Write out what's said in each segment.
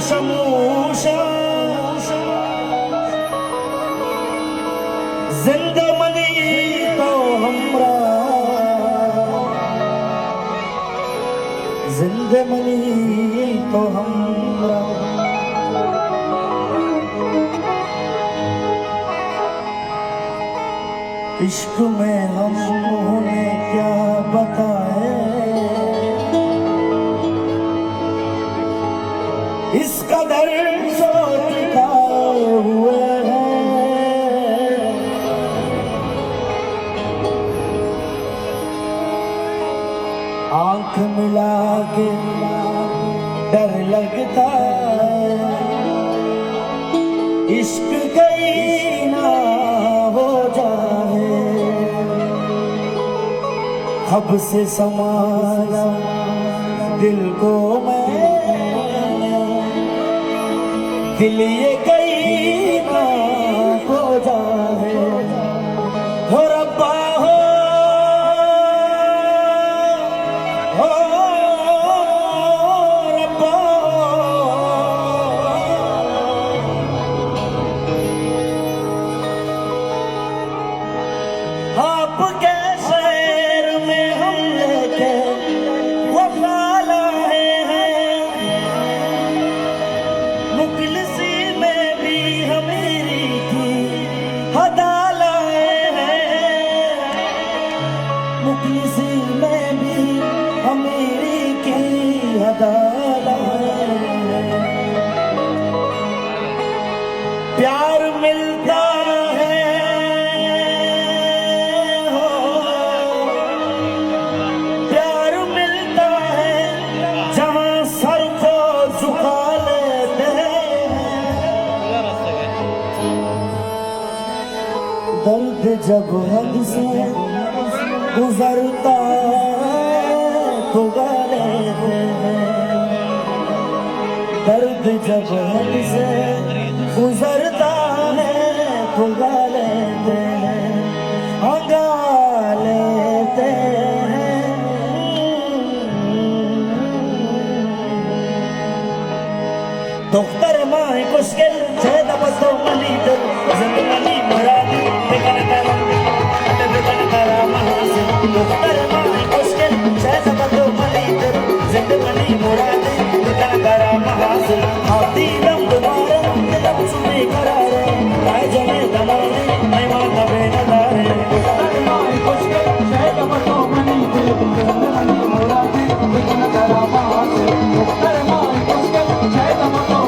शमूशा जिंदमनी तो हमरा जिंदमनी तो हमरा इश्क में हमने क्या बताए इसका दर्द सोचताए हुए हैं आंख मिला के डर लगता है इश्क कहीं ना हो जाए अब से समाया दिल को मैं दिल ये कहीं ना हो जाए हो रब्बा हो रब्बा आपके शहर में हम लेके वफा लाए हैं मुखलिसी में भी हमेरी की हदा लाए हैं मुखलिसी में भी हमेरी की हदा लाए हैं प्यार मिलता दर्द जब हद से गुजरता तो गाले हैं दर्द जब हद से गुजरता है तो गाले हैं लेते हैं doktor mai kuskel seda pato maliter zindagi muradi tekan karam tekan karam hasil doktor mai kuskel seda pato maliter zindagi muradi tekan karam hasil hati dam dumare dam sune karare ay jane damane ay mata benadare doktor mai kuskel seda pato maliter zindagi muradi tekan karam hasil doktor mai kuskel seda pato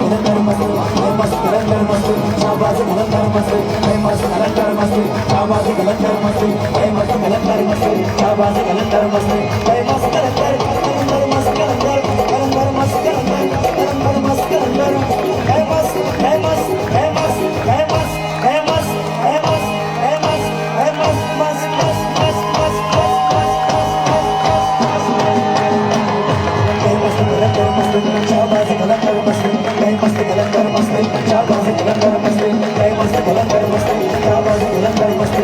कलंदर मस्त मस्त कलंदर मस्त शाबाश कलंदर मस्त मस्त कलंदर मस्त शाबाश कलंदर मस्त मस्त कलंदर मस्त शाबाश कलंदर मस्त मस्त कलंदर कलंदर मस्त कलंदर कलंदर मस्त कलंदर कलंदर मस्त कलंदर मस्त मस्त मस्त मस्त शाबाश कलंदर मस्त मस्त कलंदर मस्त शाबाश कलंदर मस्त मस्त कलंदर मस्त शाबाश कलंदर मस्त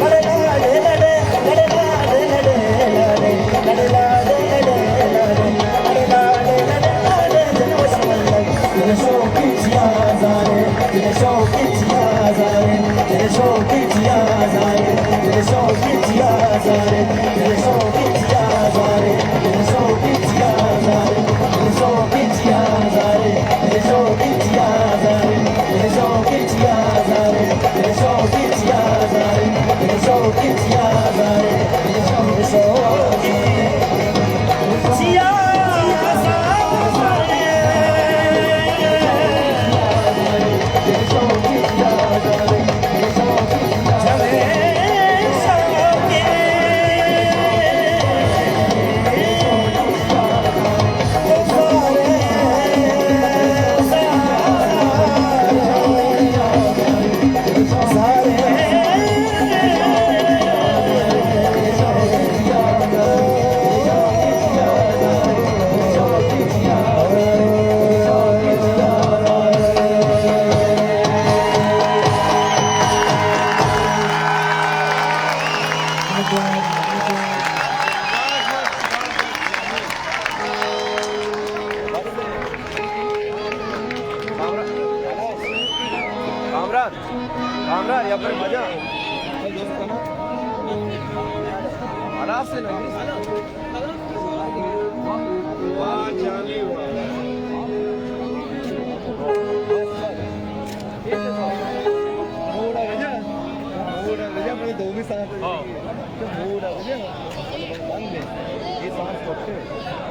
लडे लाडे लडे लडे लाडे लडे लाडे लडे लाडे लडे लाडे लडे लाडे लडे लाडे जनवश मल्लक तेरे शौकी जिया जारे तेरे शौकी जिया जारे तेरे शौकी जिया जारे तेरे शौकी जिया जारे तेरे शौकी जिया जारे तेरे शौकी जिया जारे तेरे शौकी जिया जारे तेरे शौकी जिया जारे तेरे शौकी जिया जारे तेरे शौकी जिया जारे तेरे शौकी जिया जारे तेरे शौकी जिया कामरान या फिर मजा आराम से नहीं दो भी सांस मोड़ा ये सांस